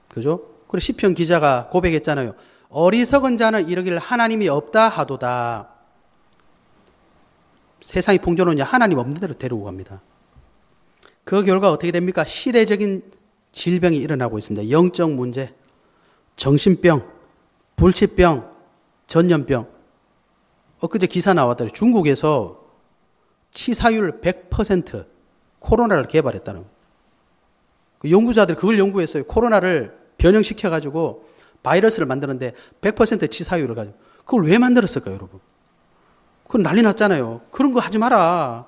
A: 그죠? 그리고 시편 기자가 고백했잖아요. 어리석은 자는 이러기를 하나님이 없다 하도다. 세상의 풍조는 하나님 없는 데로 데리고 갑니다. 그 결과 어떻게 됩니까? 시대적인 질병이 일어나고 있습니다. 영적 문제, 정신병, 불치병, 전염병. 엊그제 기사 나왔더니 중국에서 치사율 100% 코로나를 개발했다는 거예요. 그 연구자들이 그걸 연구했어요. 코로나를 변형시켜가지고 바이러스를 만드는데 100% 치사율을 가지고. 그걸 왜 만들었을까요, 여러분? 그건 난리 났잖아요. 그런 거 하지 마라.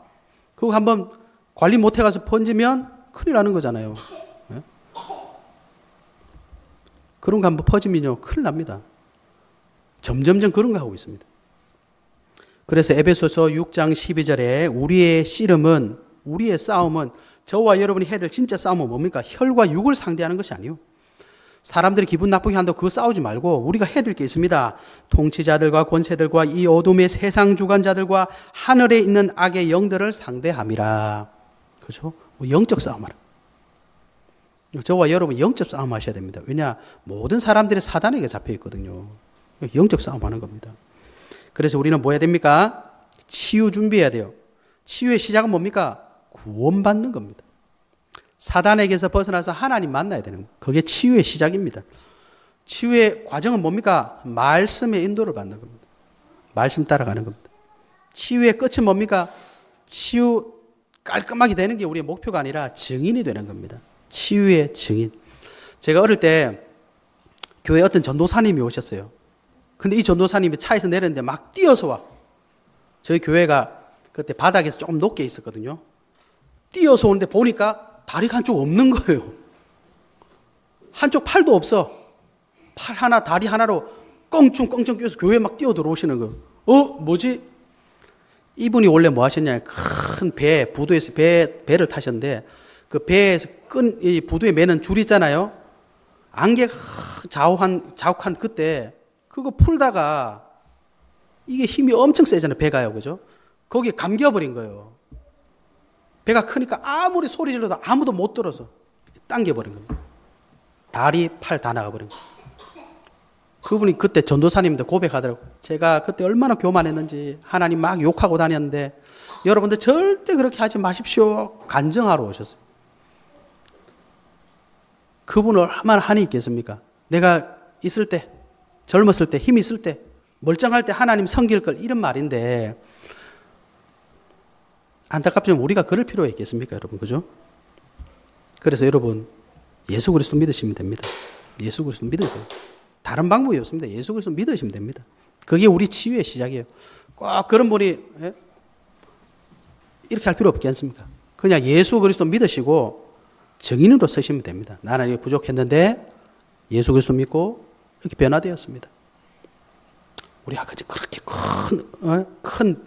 A: 그거 한번 관리 못 해가서 번지면 큰일 나는 거잖아요. 네? 그런 거 한번 퍼지면요, 큰일 납니다. 점점점 그런 거 하고 있습니다. 그래서 에베소서 6장 12절에 우리의 씨름은, 우리의 싸움은, 저와 여러분이 해야 될 진짜 싸움은 뭡니까? 혈과 육을 상대하는 것이 아니에요. 사람들이 기분 나쁘게 한다고 그거 싸우지 말고 우리가 해야 될 게 있습니다. 통치자들과 권세들과 이 어둠의 세상 주관자들과 하늘에 있는 악의 영들을 상대함이라. 그렇죠? 영적 싸움하라. 저와 여러분 영적 싸움 하셔야 됩니다. 왜냐? 모든 사람들이 사단에게 잡혀 있거든요. 영적 싸움하는 겁니다. 그래서 우리는 뭐 해야 됩니까? 치유 준비해야 돼요. 치유의 시작은 뭡니까? 구원받는 겁니다. 사단에게서 벗어나서 하나님 만나야 되는 거예요. 그게 치유의 시작입니다. 치유의 과정은 뭡니까? 말씀의 인도를 받는 겁니다. 말씀 따라가는 겁니다. 치유의 끝은 뭡니까? 치유 깔끔하게 되는 게 우리의 목표가 아니라 증인이 되는 겁니다. 치유의 증인. 제가 어릴 때 교회에 어떤 전도사님이 오셨어요. 근데 이 전도사님이 차에서 내렸는데 막 뛰어서 와. 저희 교회가 그때 바닥에서 조금 높게 있었거든요. 뛰어서 오는데 보니까 다리가 한쪽 없는 거예요. 한쪽 팔도 없어. 팔 하나, 다리 하나로 껑충 끼어서 교회에 막 뛰어 들어오시는 거예요. 뭐지? 이분이 원래 뭐 하셨냐? 큰 배, 부두에서 배를 타셨는데 그 배에서 이 부두에 매는 줄 있잖아요. 안개가 자욱한 그때 그거 풀다가 이게 힘이 엄청 세잖아요. 배가요. 그죠? 거기에 감겨버린 거예요. 배가 크니까 아무리 소리 질러도 아무도 못 들어서 당겨버린 겁니다. 다리, 팔 다 나가버린 거예요. 그분이 그때 전도사님인데 고백하더라고요. 제가 그때 얼마나 교만했는지 하나님 막 욕하고 다녔는데 여러분들 절대 그렇게 하지 마십시오. 간증하러 오셨어요. 그분은 얼마나 한이 있겠습니까? 내가 있을 때, 젊었을 때, 힘 있을 때, 멀쩡할 때 하나님 섬길 걸 이런 말인데 안타깝지만 우리가 그럴 필요가 있겠습니까, 여러분? 그죠? 그래서 여러분 예수 그리스도 믿으시면 됩니다. 예수 그리스도 믿으세요. 다른 방법이 없습니다. 예수 그리스도 믿으시면 됩니다. 그게 우리 치유의 시작이에요. 꼭 그런 분이 이렇게 할 필요 없지 않습니까? 그냥 예수 그리스도 믿으시고 증인으로 서시면 됩니다. 나는 이게 부족했는데 예수 그리스도 믿고 이렇게 변화되었습니다. 우리가 그렇게 큰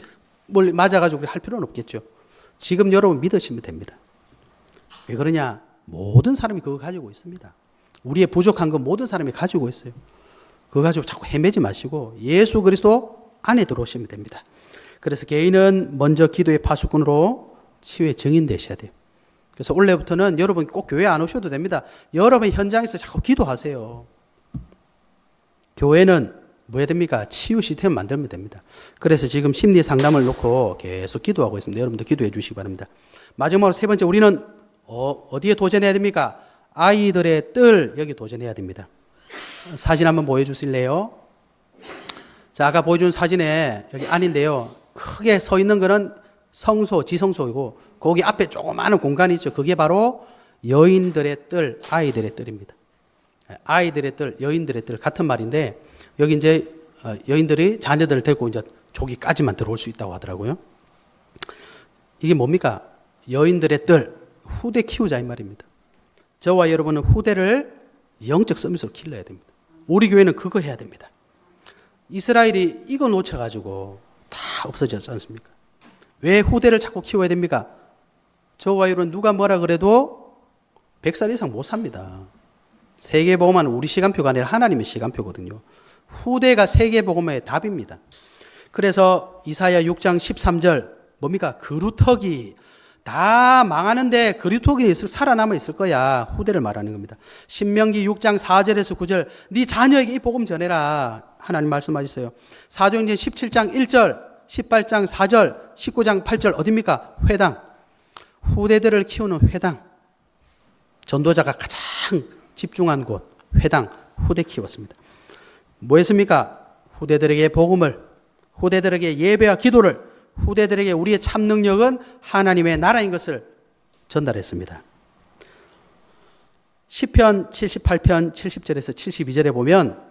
A: 뭘 맞아가지고 할 필요는 없겠죠. 지금 여러분 믿으시면 됩니다. 왜 그러냐? 모든 사람이 그거 가지고 있습니다. 우리의 부족한 건 모든 사람이 가지고 있어요. 그거 가지고 자꾸 헤매지 마시고 예수 그리스도 안에 들어오시면 됩니다. 그래서 개인은 먼저 기도의 파수꾼으로 치유의 증인 되셔야 돼요. 그래서 올해부터는 여러분 꼭 교회 안 오셔도 됩니다. 여러분 현장에서 자꾸 기도하세요. 교회는 뭐 해야 됩니까? 치유 시스템을 만들면 됩니다. 그래서 지금 심리 상담을 놓고 계속 기도하고 있습니다. 여러분들 기도해 주시기 바랍니다. 마지막으로 세 번째, 우리는 어디에 도전해야 됩니까? 아이들의 뜰, 여기 도전해야 됩니다. 사진 한번 보여주실래요? 자, 아까 보여준 사진에 여기 안인데요. 크게 서 있는 거는 성소, 지성소이고 거기 앞에 조그마한 공간이 있죠. 그게 바로 여인들의 뜰, 아이들의 뜰입니다. 아이들의 뜰, 여인들의 뜰 같은 말인데 여기 이제 여인들이 자녀들을 데리고 이제 저기까지만 들어올 수 있다고 하더라고요. 이게 뭡니까? 여인들의 뜰, 후대 키우자 이 말입니다. 저와 여러분은 후대를 영적 서밋으로 길러야 됩니다. 우리 교회는 그거 해야 됩니다. 이스라엘이 이거 놓쳐가지고 다 없어졌지 않습니까? 왜 후대를 자꾸 키워야 됩니까? 저와 여러분 누가 뭐라 그래도 100살 이상 못 삽니다. 세계복음화는 우리 시간표가 아니라 하나님의 시간표거든요. 후대가 세계복음화의 답입니다. 그래서 이사야 6장 13절 뭡니까? 그루터기 다 망하는데 그루터기 살아남아 있을 거야. 후대를 말하는 겁니다. 신명기 6장 4절에서 9절 네 자녀에게 이 복음 전해라. 하나님 말씀하셨어요. 사도행전 17장 1절 18장 4절 19장 8절 어딥니까? 회당. 후대들을 키우는 회당. 전도자가 가장 집중한 곳 회당 후대 키웠습니다. 뭐 했습니까? 후대들에게 복음을, 후대들에게 예배와 기도를, 후대들에게 우리의 참 능력은 하나님의 나라인 것을 전달했습니다. 시편 78편 70절에서 72절에 보면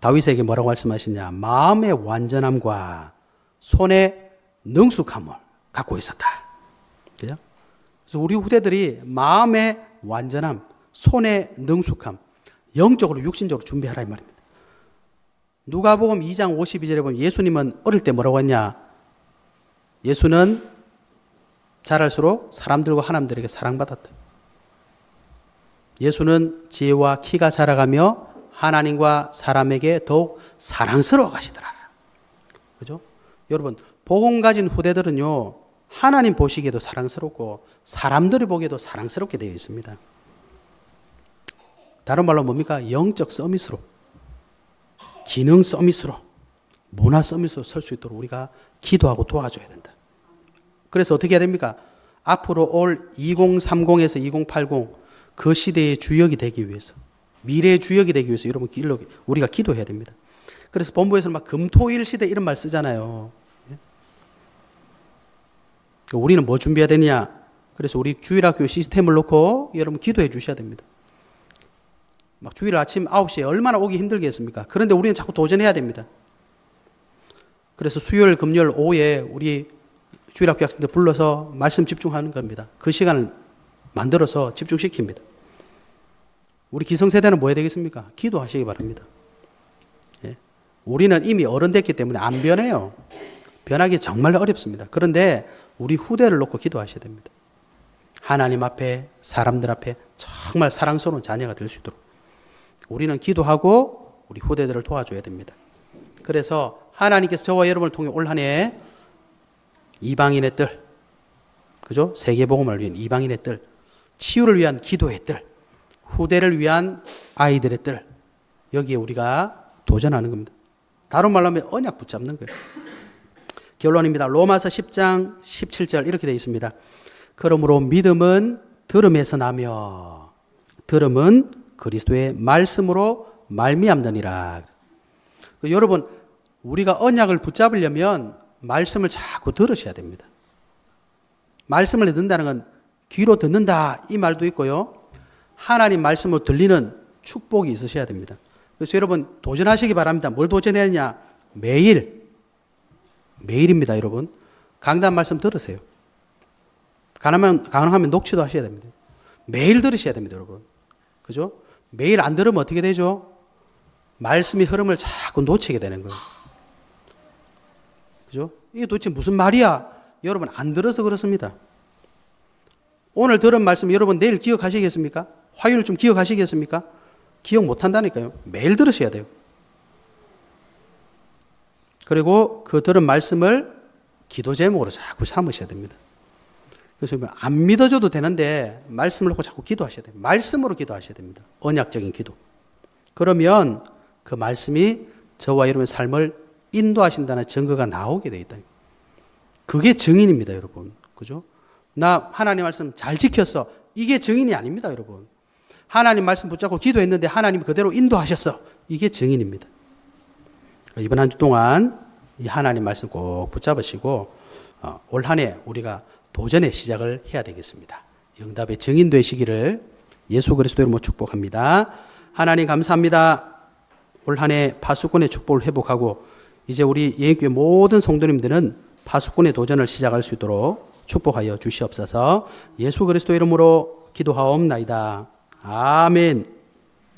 A: 다윗에게 뭐라고 말씀하시냐? 마음의 완전함과 손의 능숙함을 갖고 있었다. 그죠? 그래서 우리 후대들이 마음의 완전함, 손의 능숙함, 영적으로 육신적으로 준비하라 이 말입니다. 누가복음 2장 52절에 보면 예수님은 어릴 때 뭐라고 했냐? 예수는 자랄수록 사람들과 하나님들에게 사랑받았다. 예수는 지혜와 키가 자라가며 하나님과 사람에게 더욱 사랑스러워 가시더라. 그죠? 여러분, 복음 가진 후대들은요, 하나님 보시기에도 사랑스럽고 사람들이 보기에도 사랑스럽게 되어 있습니다. 다른 말로 뭡니까? 영적 서밋으로, 기능 서밋으로, 문화 서밋으로 설 수 있도록 우리가 기도하고 도와줘야 된다. 그래서 어떻게 해야 됩니까? 앞으로 올 2030에서 2080 그 시대의 주역이 되기 위해서, 미래의 주역이 되기 위해서 여러분 우리가 기도해야 됩니다. 그래서 본부에서는 막 금토일 시대 이런 말 쓰잖아요. 우리는 뭐 준비해야 되냐? 그래서 우리 주일학교 시스템을 놓고 여러분 기도해 주셔야 됩니다. 막 주일 아침 9시에 얼마나 오기 힘들겠습니까? 그런데 우리는 자꾸 도전해야 됩니다. 그래서 수요일, 금요일 오후에 우리 주일학교 학생들 불러서 말씀 집중하는 겁니다. 그 시간을 만들어서 집중시킵니다. 우리 기성세대는 뭐 해야 되겠습니까? 기도하시기 바랍니다. 예. 우리는 이미 어른 됐기 때문에 안 변해요. 변하기 정말 어렵습니다. 그런데 우리 후대를 놓고 기도하셔야 됩니다. 하나님 앞에, 사람들 앞에 정말 사랑스러운 자녀가 될 수 있도록 우리는 기도하고 우리 후대들을 도와줘야 됩니다. 그래서 하나님께서 저와 여러분을 통해 올 한 해 이방인의 뜰, 그죠? 세계복음을 위한 이방인의 뜰, 치유를 위한 기도의 뜰, 후대를 위한 아이들의 뜰, 여기에 우리가 도전하는 겁니다. 다른 말로 하면 언약 붙잡는 거예요. 결론입니다. 로마서 10장 17절 이렇게 되어 있습니다. 그러므로 믿음은 들음에서 나며 들음은 그리스도의 말씀으로 말미암느니라. 여러분, 우리가 언약을 붙잡으려면 말씀을 자꾸 들으셔야 됩니다. 말씀을 듣는다는 건 귀로 듣는다 이 말도 있고요. 하나님 말씀으로 들리는 축복이 있으셔야 됩니다. 그래서 여러분 도전하시기 바랍니다. 뭘 도전해야 하냐? 매일입니다, 여러분. 강단 말씀 들으세요. 가능하면 녹취도 하셔야 됩니다. 매일 들으셔야 됩니다, 여러분. 그죠? 매일 안 들으면 어떻게 되죠? 말씀의 흐름을 자꾸 놓치게 되는 거예요. 그죠? 이게 도대체 무슨 말이야? 여러분 안 들어서 그렇습니다. 오늘 들은 말씀 여러분 내일 기억하시겠습니까? 화요일 좀 기억하시겠습니까? 기억 못 한다니까요. 매일 들으셔야 돼요. 그리고 그 들은 말씀을 기도 제목으로 자꾸 삼으셔야 됩니다. 그래서 안 믿어줘도 되는데 말씀을 놓고 자꾸 기도하셔야 돼요. 말씀으로 기도하셔야 됩니다. 언약적인 기도. 그러면 그 말씀이 저와 여러분의 삶을 인도하신다는 증거가 나오게 돼 있다. 그게 증인입니다, 여러분. 그죠? 나 하나님 말씀 잘 지켰어. 이게 증인이 아닙니다, 여러분. 하나님 말씀 붙잡고 기도했는데 하나님이 그대로 인도하셨어. 이게 증인입니다. 이번 한 주 동안 이 하나님 말씀 꼭 붙잡으시고 올 한 해 우리가 도전의 시작을 해야 되겠습니다. 응답의 증인 되시기를 예수 그리스도 이름으로 축복합니다. 하나님 감사합니다. 올 한 해 파수꾼의 축복을 회복하고 이제 우리 예인교회 모든 성도님들은 파수꾼의 도전을 시작할 수 있도록 축복하여 주시옵소서. 예수 그리스도 이름으로 기도하옵나이다. 아멘.